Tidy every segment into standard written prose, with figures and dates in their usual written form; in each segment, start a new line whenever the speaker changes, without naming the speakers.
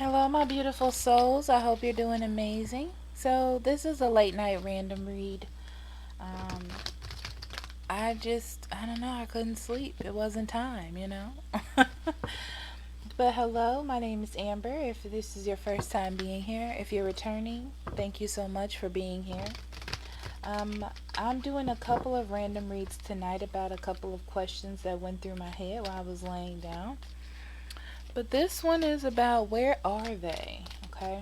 Hello, my beautiful souls. I hope you're doing amazing. So, this is a late night random read. Um, I don't know, I couldn't sleep. It wasn't time. But hello, my name is Amber. If this is your first time being here, if you're returning, thank you so much for being here. Um, I'm doing a couple of random reads tonight about a couple of questions that went through my head while I was laying down. But this one is about where are they? Okay.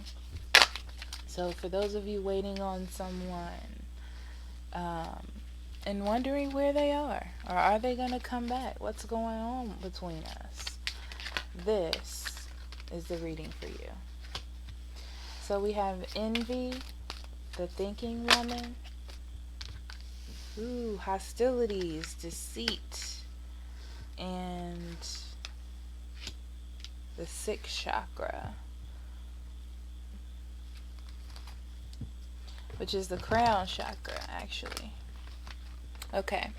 So, for those of you waiting on someone um, and wondering where they are are they going to come back, what's going on between us, this is the reading for you. So, we have envy, the thinking woman, hostilities, deceit, and the sixth chakra, which is the crown chakra, actually. Okay,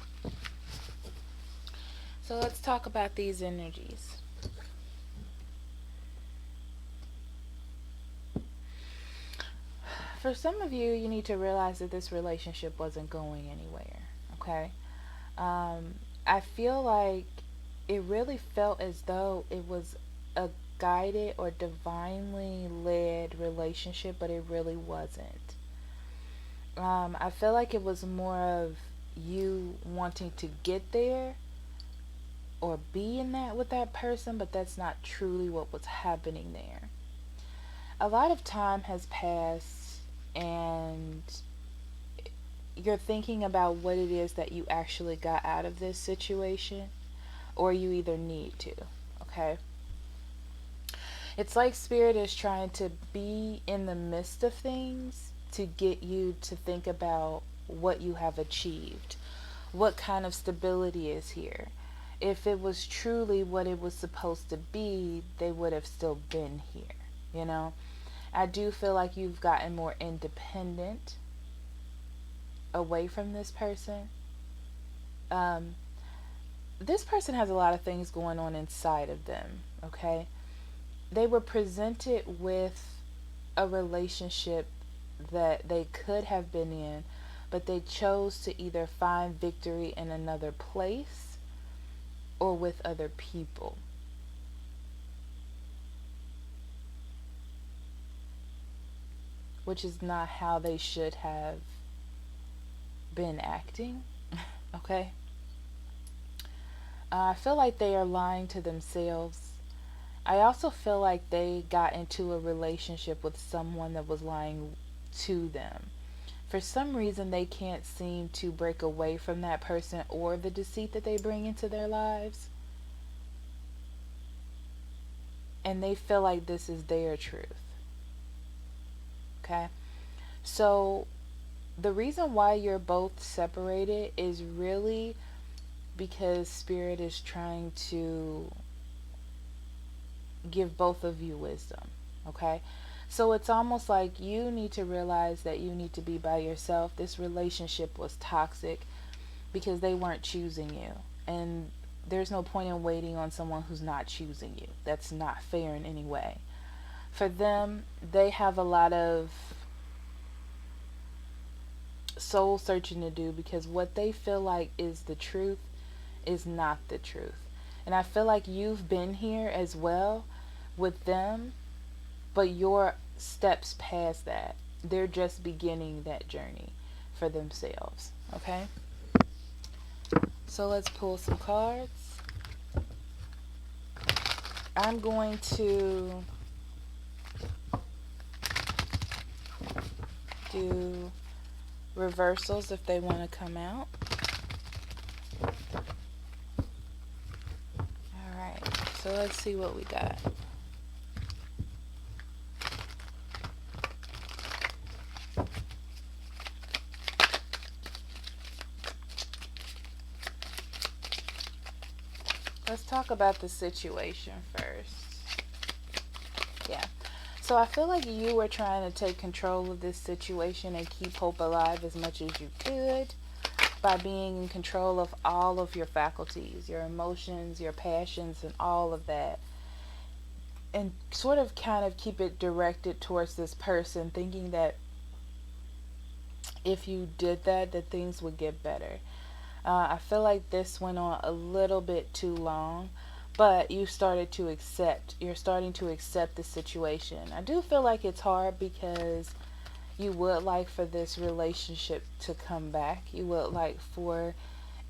so let's talk about these energies. For some of you, you need to realize that this relationship wasn't going anywhere, okay? I feel like it really felt as though it was a guided or divinely led relationship, but it really wasn't. I feel like it was more of you wanting to get there or be in that with that person, but that's not truly what was happening there. A lot of time has passed, and you're thinking about what it is that you actually got out of this situation, or you either need to, okay? It's like Spirit is trying to be in the midst of things to get you to think about what you have achieved, what kind of stability is here. If it was truly what it was supposed to be, they would have still been here, you know? I do feel like you've gotten more independent away from this person. Um, this person has a lot of things going on inside of them, okay? They were presented with a relationship that they could have been in, but they chose to either find victory in another place or with other people. Which is not how they should have been acting, okay? I feel like they are lying to themselves. I also feel like they got into a relationship with someone that was lying to them. For some reason, they can't seem to break away from that person or the deceit that they bring into their lives. And they feel like this is their truth. Okay? So, the reason why you're both separated is really because Spirit is trying to give both of you wisdom. Okay? So it's almost like you need to realize that you need to be by yourself. This relationship was toxic because they weren't choosing you. And there's no point in waiting on someone who's not choosing you. That's not fair in any way. For them, they have a lot of soul searching to do because what they feel like is the truth is not the truth. And I feel like you've been here as well with them, but your steps past that. They're just beginning that journey for themselves. Okay? So let's pull some cards. I'm going to do reversals if they want to come out. Alright, so let's see what we got. Let's talk about the situation first. Yeah. So I feel like you were trying to take control of this situation and keep hope alive as much as you could by being in control of all of your faculties, your emotions, your passions, and all of that. and sort of kind of keep it directed towards this person, thinking that if you did that, that things would get better. I feel like this went on a little bit too long, but you're starting to accept the situation. I do feel like it's hard because you would like for this relationship to come back. You would like for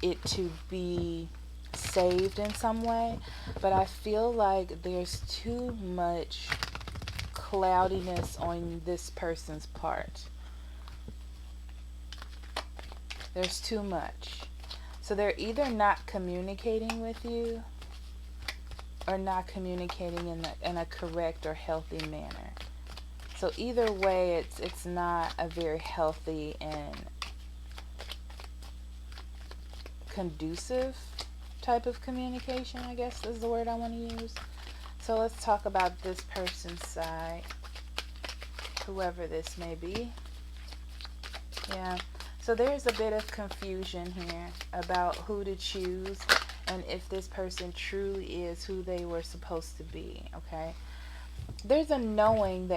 it to be saved in some way, but I feel like there's too much cloudiness on this person's part. There's too much. So they're either not communicating with you or not communicating in a correct or healthy manner. So either way, it's not a very healthy and conducive type of communication, I guess is the word I want to use. So let's talk about this person's side, whoever this may be. Yeah. So there's a bit of confusion here about who to choose and if this person truly is who they were supposed to be, okay? There's a knowing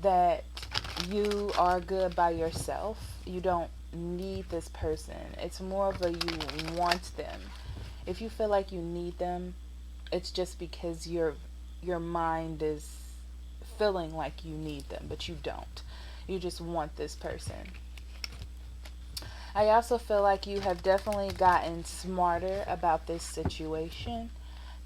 that you are good by yourself. You don't need this person. It's more of a you want them. If you feel like you need them, it's just because your mind is feeling like you need them, but you don't. You just want this person. I also feel like you have definitely gotten smarter about this situation,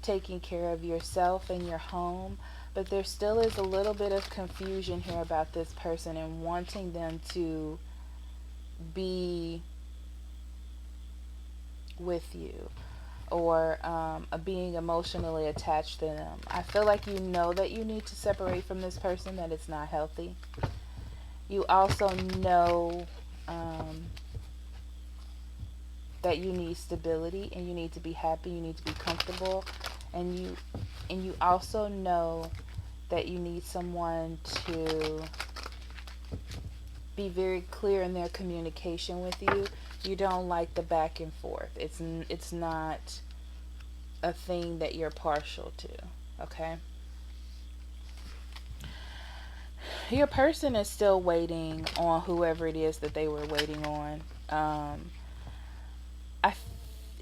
taking care of yourself and your home, but there still is a little bit of confusion here about this person and wanting them to be with you, or being emotionally attached to them. I feel like you know that you need to separate from this person, that it's not healthy. You also know that you need stability and you need to be happy, you need to be comfortable, and you also know that you need someone to be very clear in their communication with you. You don't like the back and forth. It's not a thing that you're partial to, okay? Your person is still waiting on whoever it is that they were waiting on.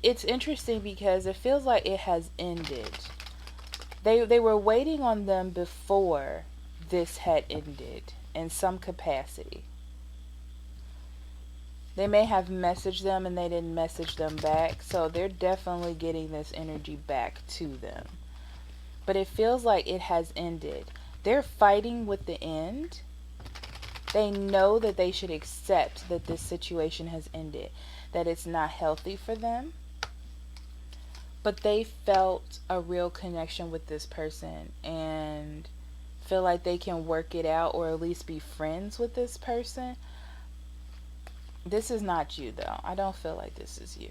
It's interesting because it feels like it has ended. They were waiting on them before this had ended in some capacity. They may have messaged them and they didn't message them back, so they're definitely getting this energy back to them. But it feels like it has ended. They're fighting with the end. They know that they should accept that this situation has ended, that it's not healthy for them. But they felt a real connection with this person and feel like they can work it out or at least be friends with this person. This is not you, though. I don't feel like this is you.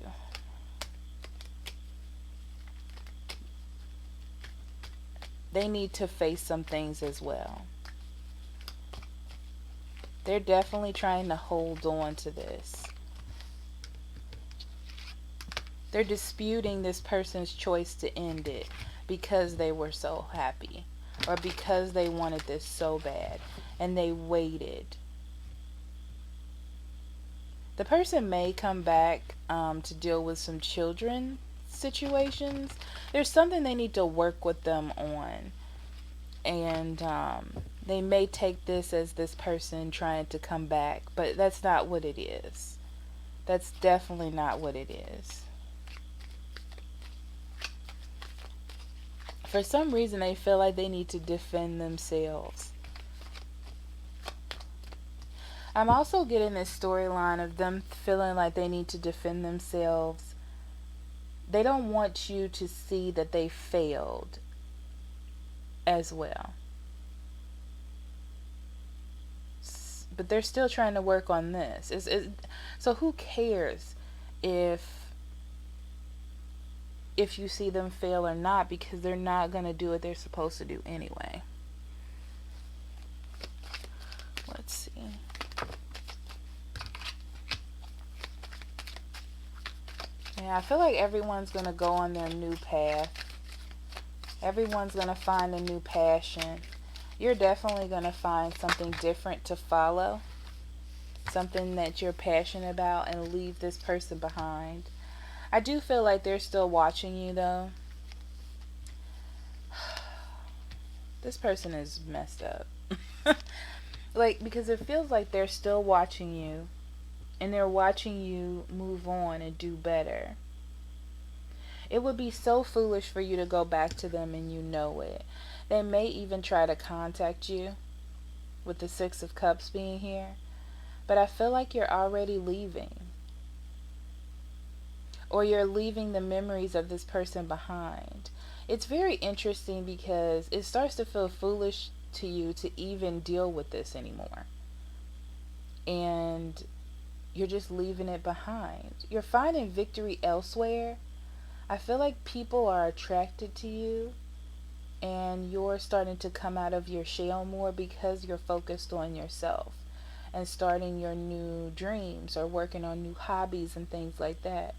They need to face some things as well. They're definitely trying to hold on to this. They're disputing this person's choice to end it because they were so happy or because they wanted this so bad and they waited. The person may come back to deal with some children situations. There's something they need to work with them on. And they may take this as this person trying to come back, but that's not what it is. That's definitely not what it is. For some reason, they feel like they need to defend themselves. I'm also getting this storyline of them feeling like they need to defend themselves. They don't want you to see that they failed as well. But they're still trying to work on this. So who cares if you see them fail or not, because they're not going to do what they're supposed to do anyway. Let's see. Yeah, I feel like everyone's going to go on their new path. Everyone's going to find a new passion. You're definitely going to find something different to follow, something that you're passionate about, and leave this person behind. I do feel like they're still watching you, though. This person is messed up. Like, because it feels like they're still watching you, and they're watching you move on and do better. It would be so foolish for you to go back to them, and you know it. They may even try to contact you, with the Six of Cups being here. But I feel like you're already leaving. Or you're leaving the memories of this person behind. It's very interesting because it starts to feel foolish to you to even deal with this anymore. And you're just leaving it behind. You're finding victory elsewhere. I feel like people are attracted to you, and you're starting to come out of your shell more because you're focused on yourself and starting your new dreams or working on new hobbies and things like that.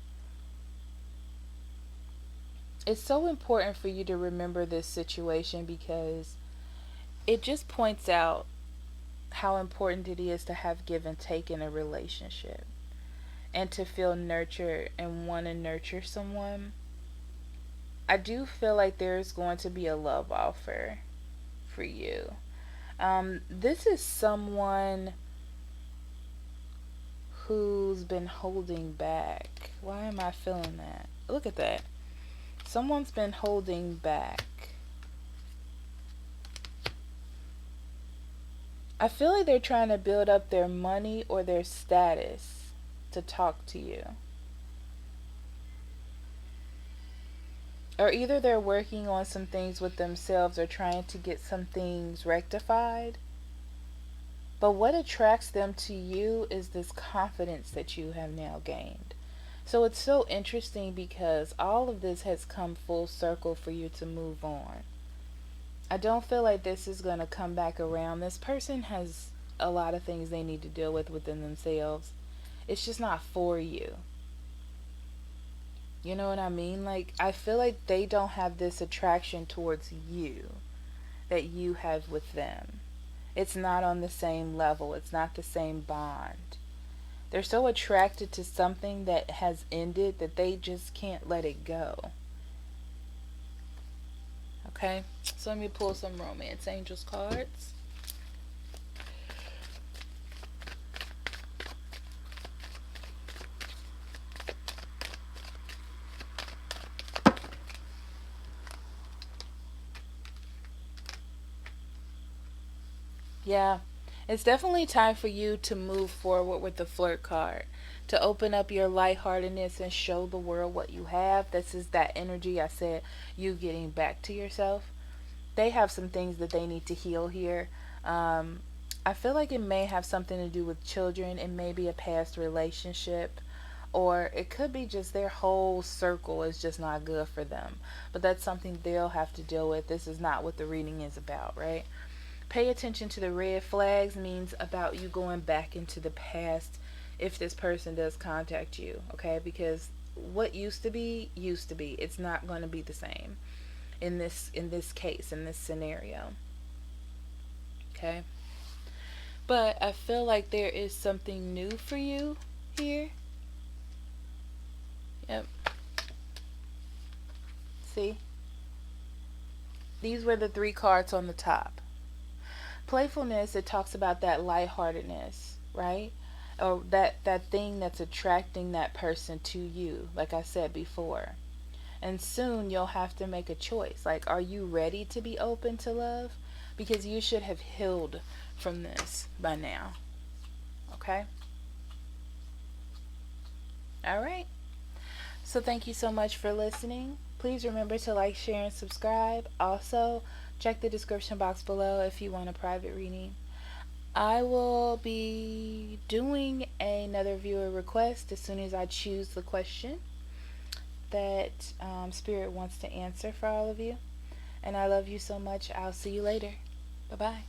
It's so important for you to remember this situation because it just points out how important it is to have give and take in a relationship and to feel nurtured and want to nurture someone. I do feel like there's going to be a love offer for you. This is someone who's been holding back. Why am I feeling that? Look at that. Someone's been holding back. I feel like they're trying to build up their money or their status to talk to you. Or either they're working on some things with themselves or trying to get some things rectified. But what attracts them to you is this confidence that you have now gained. So it's so interesting because all of this has come full circle for you to move on. I don't feel like this is going to come back around. This person has a lot of things they need to deal with within themselves. It's just not for you. You know what I mean? Like, I feel like they don't have this attraction towards you that you have with them. It's not on the same level. It's not the same bond. They're so attracted to something that has ended that they just can't let it go. Okay? So let me pull some Romance Angels cards. Yeah, it's definitely time for you to move forward with the flirt card, to open up your lightheartedness and show the world what you have. This is that energy I said, you getting back to yourself. They have some things that they need to heal here. Um, I feel like it may have something to do with children. It may be a past relationship, or it could be just their whole circle is just not good for them. But that's something they'll have to deal with. This is not what the reading is about, right? Pay attention to the red flags means about you going back into the past if this person does contact you, okay? Because what used to be. It's not going to be the same in this case, in this scenario. Okay? But I feel like there is something new for you here. Yep. See? These were the three cards on the top. Playfulness, it talks about that lightheartedness, right? Or that thing that's attracting that person to you, like I said before. And soon you'll have to make a choice. Like, are you ready to be open to love? Because you should have healed from this by now. Okay? All right. So thank you so much for listening. Please remember to like, share, and subscribe. Also, check the description box below if you want a private reading. I will be doing another viewer request as soon as I choose the question that Spirit wants to answer for all of you. And I love you so much. I'll see you later. Bye-bye.